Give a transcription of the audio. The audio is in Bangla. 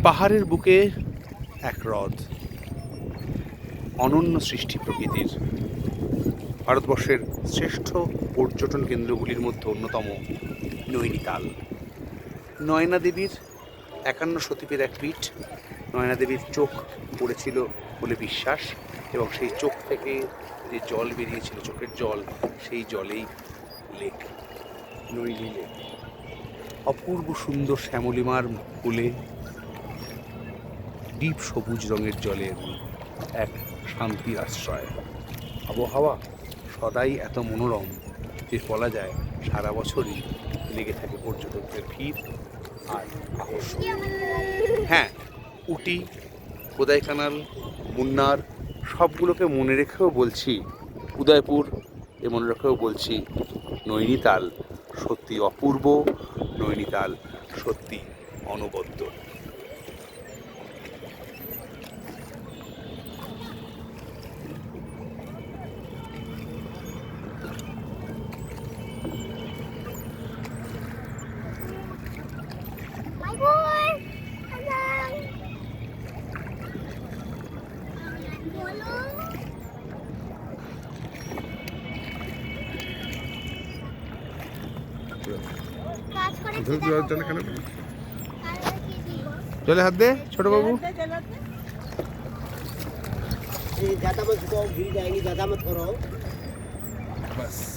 পাহাড়ের বুকে এক হ্রদ, অনন্য সৃষ্টি প্রকৃতির। ভারতবর্ষের শ্রেষ্ঠ পর্যটন কেন্দ্রগুলির মধ্যে অন্যতম নৈনিতাল। নয়না দেবীর 51 সতীপীর এক পীঠ। নয়না দেবীর চোখ পড়েছিল বলে বিশ্বাস, এবং সেই চোখ থেকে যে জল বেরিয়েছিল, চোখের জল, সেই জলেই লেক, নৈনি লেক। অপূর্ব সুন্দর শ্যামলিমার কোলে ডিপ সবুজ রঙের জলের এক শান্তির আশ্রয়। আবহাওয়া সদাই এত মনোরম যে বলা যায় সারা বছরই লেগে থাকে পর্যটকদের ভিড় আর আকর্ষণ। হ্যাঁ, উটি, কোদাইকানাল, মুন্নার সবগুলোকে মনে রেখেও বলছি, উদয়পুর এ মনে রেখেও বলছি, নৈনিতাল সত্যি অপূর্ব, নৈনিতাল সত্যি অনবদ্য। জলে হাত দে ছোট বাবু। ज़्यादा मत झुकाओ, गिर जाएंगी, ज़्यादा मत करो। बस।